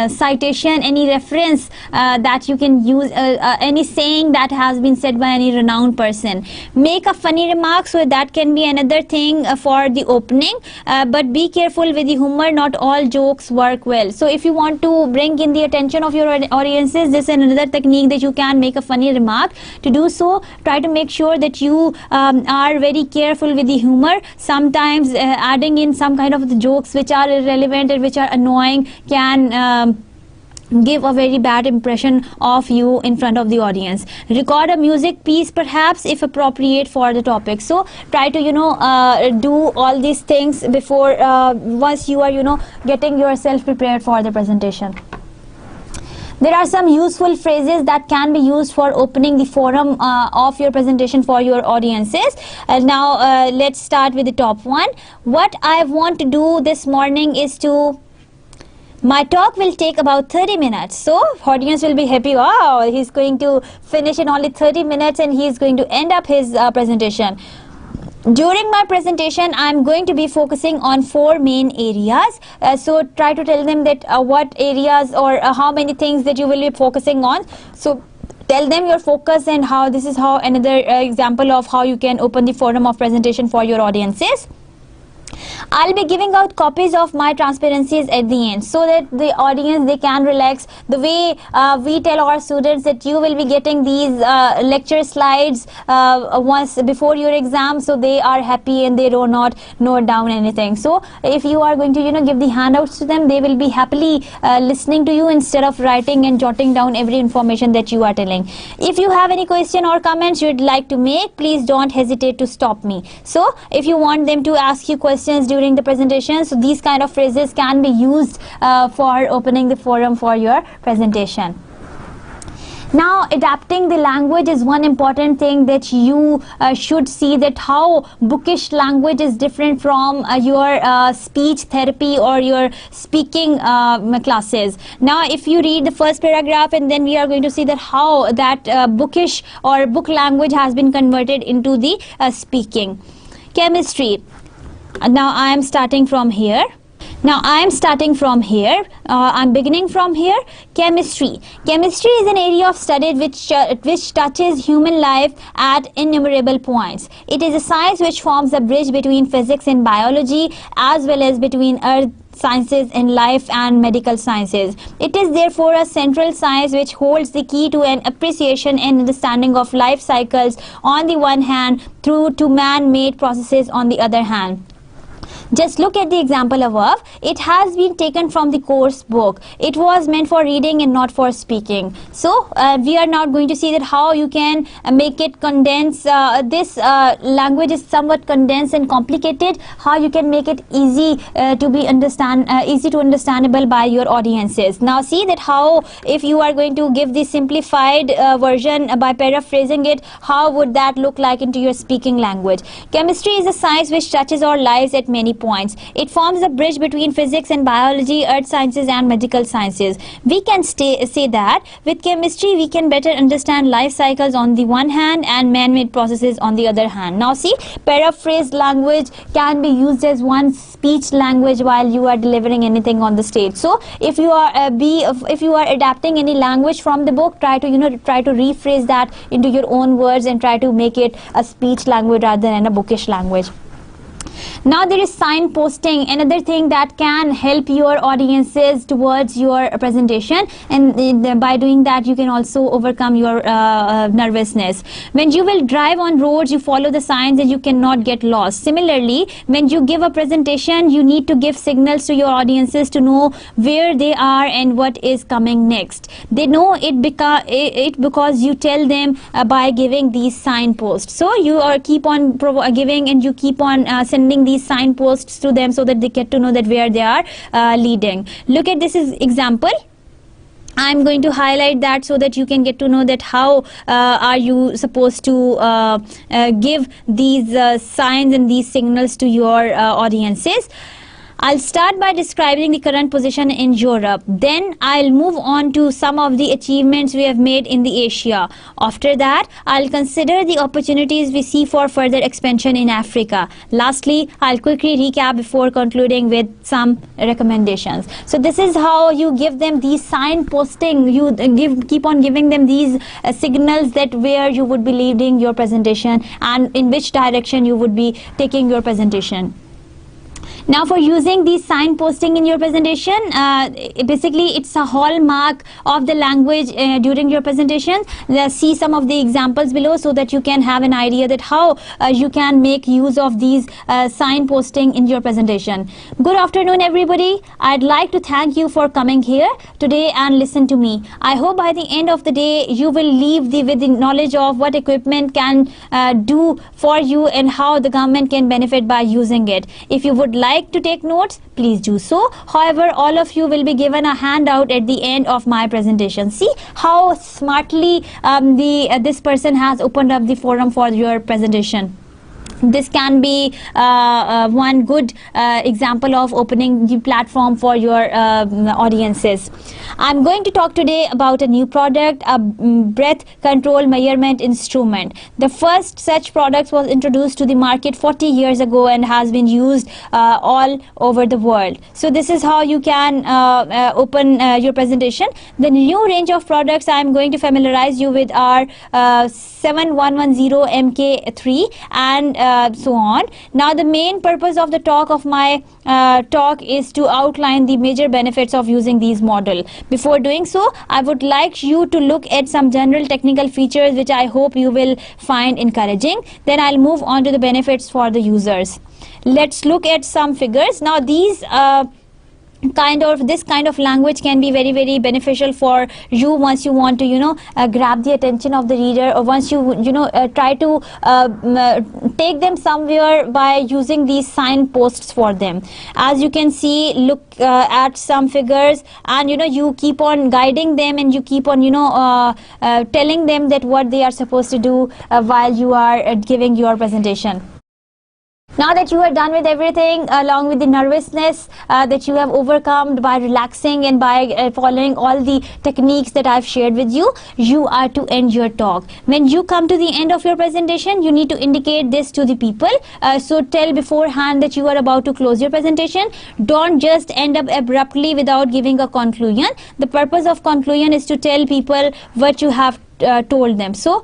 citation, any reference that you can use, any saying that has been said by any renowned person. Make a funny remark. So that can be another thing for the opening, but be careful with the humor. Not all jokes work well. So if you want to bring in the attention of your audiences, this is another technique that you can make a funny remark. To do so, try to make sure that you are very careful with the humor. Sometimes adding in some kind of the jokes which are irrelevant and which are annoying can give a very bad impression of you in front of the audience. Record a music piece perhaps if appropriate for the topic. So try to do all these things before once you are getting yourself prepared for the presentation. There are some useful phrases that can be used for opening the forum of your presentation for your audiences. Now let's start with the top one. What I want to do this morning is to... My talk will take about 30 minutes. So audience will be happy. Wow, he's going to finish in only 30 minutes and he is going to end up his presentation. During my presentation, I'm going to be focusing on 4 main areas. So try to tell them that what areas or how many things that you will be focusing on. So Tell them your focus and how this is how another example of how you can open the forum of presentation for your audiences. I'll be giving out copies of my transparencies at the end so that the audience, they can relax. The way we tell our students that you will be getting these lecture slides once before your exam, so they are happy and they do not note down anything. So if you are going to give the handouts to them, they will be happily listening to you instead of writing and jotting down every information that you are telling. If you have any question or comments you'd like to make, please don't hesitate to stop me. So if you want them to ask you questions during the presentation, so these kind of phrases can be used for opening the forum for your presentation. Now, adapting the language is one important thing that you should see, that how bookish language is different from your speech therapy or your speaking classes. Now, if you read the first paragraph, and then we are going to see that how that bookish or book language has been converted into the speaking. Chemistry. Now I am starting from here. I'm beginning from here. Chemistry. Chemistry is an area of study which touches human life at innumerable points. It is a science which forms a bridge between physics and biology, as well as between earth sciences and life and medical sciences. It is therefore a central science which holds the key to an appreciation and understanding of life cycles on the one hand, through to man-made processes on the other hand. Just look at the example above. It has been taken from the course book. It was meant for reading and not for speaking. So we are now going to see that how you can make it condense. This language is somewhat condensed and complicated. How you can make it easy to be understandable by your audiences. Now see that how, if you are going to give the simplified version by paraphrasing it, how would that look like into your speaking language? Chemistry is a science which touches our lives at many points. It forms a bridge between physics and biology, earth sciences and medical sciences. We can say that with chemistry we can better understand life cycles on the one hand and man-made processes on the other hand. Now see, paraphrased language can be used as one speech language while you are delivering anything on the stage. So if you are adapting any language from the book, try to rephrase that into your own words and try to make it a speech language rather than a bookish language. Now there is signposting, another thing that can help your audiences towards your presentation, and by doing that you can also overcome your nervousness. When you will drive on roads, you follow the signs and you cannot get lost. Similarly, when you give a presentation, you need to give signals to your audiences to know where they are and what is coming next. They know it because you tell them by giving these signposts. So you are keep on giving, and you keep on sending these signposts to them so that they get to know that where they are leading. Look at this example. I'm going to highlight that so that you can get to know that how are you supposed to give these signs and these signals to your audiences. I'll start by describing the current position in Europe. Then I'll move on to some of the achievements we have made in the Asia. After that, I'll consider the opportunities we see for further expansion in Africa. Lastly, I'll quickly recap before concluding with some recommendations. So this is how you give them these signposting. You keep on giving them these signals that where you would be leading your presentation and in which direction you would be taking your presentation. Now for using these signposting in your presentation, basically it's a hallmark of the language during your presentation. See some of the examples below so that you can have an idea that how you can make use of these signposting in your presentation. Good afternoon everybody. I'd like to thank you for coming here today and listen to me. I hope by the end of the day you will leave with the knowledge of what equipment can do for you and how the government can benefit by using it. If you would like to take notes, please do so. However, all of you will be given a handout at the end of my presentation. See how smartly this person has opened up the forum for your presentation. This can be one good example of opening the platform for your audiences. I'm going to talk today about a new product, a breath control measurement instrument. The first such product was introduced to the market 40 years ago and has been used all over the world. So this is how you can open your presentation. The new range of products I'm going to familiarize you with are 7110 MK3 and so on. Now the main purpose of the talk of my talk is to outline the major benefits of using these model. Before doing so, I would like you to look at some general technical features which I hope you will find encouraging. Then I'll move on to the benefits for the users. Let's look at some figures. Now these this kind of language can be very, very beneficial for you once you want to grab the attention of the reader, or once you try to take them somewhere by using these signposts for them. As you can see, look at some figures, and you keep on guiding them, and you keep on telling them that what they are supposed to do while you are giving your presentation. Now that you are done with everything, along with the nervousness that you have overcome by relaxing and by following all the techniques that I've shared with you, you are to end your talk. When you come to the end of your presentation, you need to indicate this to the people. So tell beforehand that you are about to close your presentation. Don't just end up abruptly without giving a conclusion. The purpose of conclusion is to tell people what you have told them. So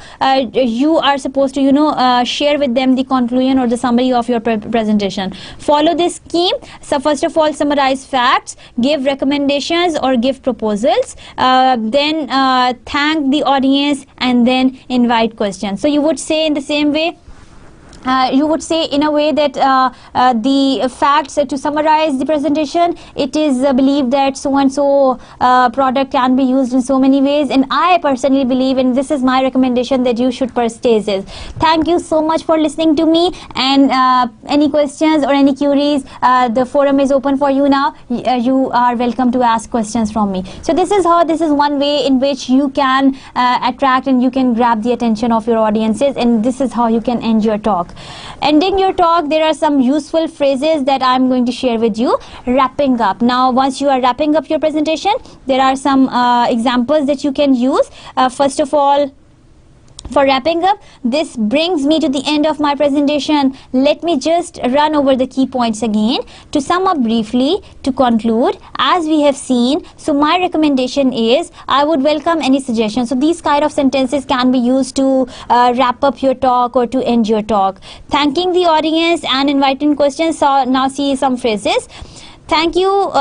you are supposed to share with them the conclusion or the summary of your presentation. Follow this scheme. So first of all, summarize facts, give recommendations or give proposals, then thank the audience, and then invite questions. So you would say in the same way, you would say in a way that the facts, to summarize the presentation, it is believed that so and so product can be used in so many ways, and I personally believe, and this is my recommendation, that you should purchase this. Thank you so much for listening to me, and any questions or any queries, the forum is open for you now. You are welcome to ask questions from me. So this is one way in which you can attract and you can grab the attention of your audiences, and this is how you can end your talk. Ending your talk, there are some useful phrases that I'm going to share with you. Wrapping up. Now once you are wrapping up your presentation, there are some examples that you can use. First of all, for wrapping up, this brings me to the end of my presentation. Let me just run over the key points again. To sum up briefly, to conclude, as we have seen, so my recommendation is, I would welcome any suggestions. So these kind of sentences can be used to wrap up your talk or to end your talk. Thanking the audience and inviting questions. So now see some phrases. Thank you.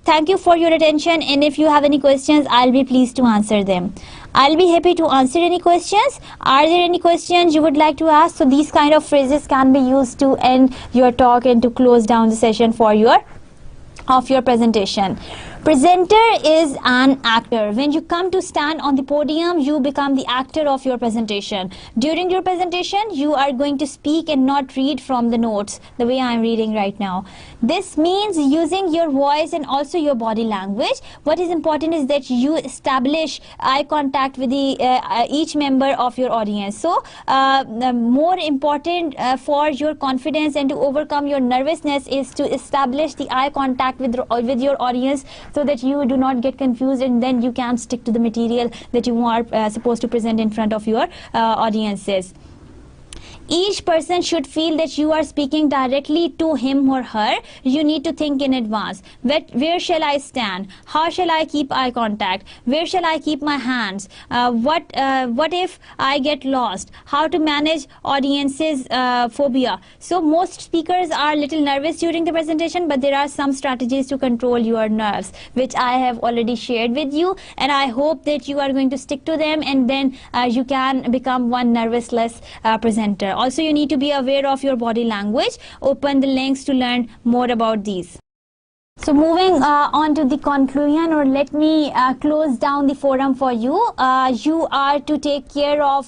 Thank you for your attention, and if you have any questions, I'll be pleased to answer them. I'll be happy to answer any questions. Are there any questions you would like to ask? So these kind of phrases can be used to end your talk and to close down the session for your presentation. Presenter is an actor. When you come to stand on the podium, you become the actor of your presentation. During your presentation, you are going to speak and not read from the notes, the way I am reading right now. This means using your voice and also your body language. What is important is that you establish eye contact with each member of your audience. So more important for your confidence and to overcome your nervousness is to establish the eye contact with your audience, so that you do not get confused, and then you can stick to the material that you are supposed to present in front of your audiences. Each person should feel that you are speaking directly to him or her. You need to think in advance. Where shall I stand? How shall I keep eye contact? Where shall I keep my hands? What if I get lost? How to manage audiences' phobia? So most speakers are little nervous during the presentation, but there are some strategies to control your nerves, which I have already shared with you, and I hope that you are going to stick to them, and then you can become one nervous-less presenter. Also, you need to be aware of your body language. Open the links to learn more about these. So moving on to the conclusion, or let me close down the forum for you. You are to take care of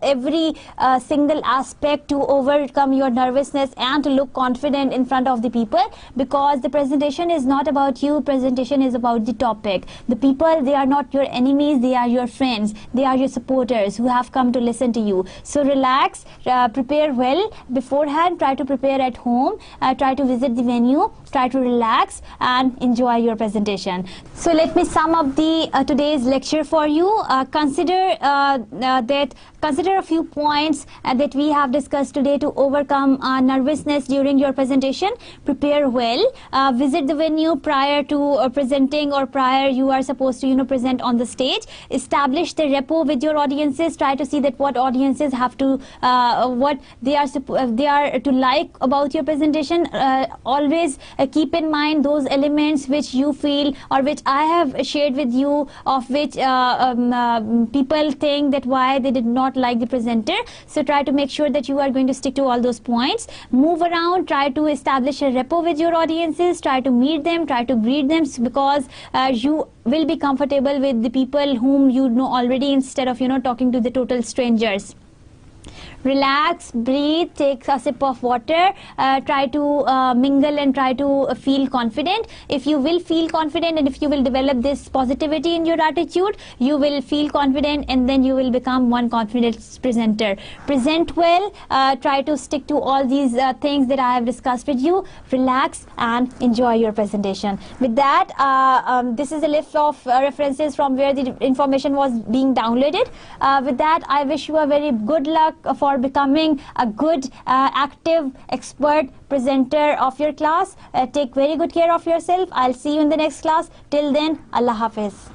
every single aspect to overcome your nervousness and to look confident in front of the people, because the presentation is not about you, presentation is about the topic. The people, they are not your enemies, they are your friends, they are your supporters who have come to listen to you. So relax, prepare well beforehand, try to prepare at home, try to visit the venue, try to relax and enjoy your presentation. So let me sum up the today's lecture for you. Consider a few points that we have discussed today to overcome nervousness during your presentation. Prepare well, visit the venue prior to presenting, or prior you are supposed to present on the stage. Establish the rapport with your audiences. Try to see that what audiences have to what they are to like about your presentation. Always keep in mind those elements which you feel, or which I have shared with you, of which people think that why they did not like the presenter. So try to make sure that you are going to stick to all those points. Move around, try to establish a rapport with your audiences, try to meet them, try to greet them, because you will be comfortable with the people whom you know already, instead of talking to the total strangers. Relax, breathe, take a sip of water, try to mingle and try to feel confident. If you will feel confident, and if you will develop this positivity in your attitude, you will feel confident, and then you will become one confident presenter. Present well, try to stick to all these things that I have discussed with you. Relax and enjoy your presentation. With that, this is a list of references from where the information was being downloaded. With that, I wish you a very good luck for becoming a good, active, expert presenter of your class. Take very good care of yourself. I'll see you in the next class. Till then, Allah Hafiz.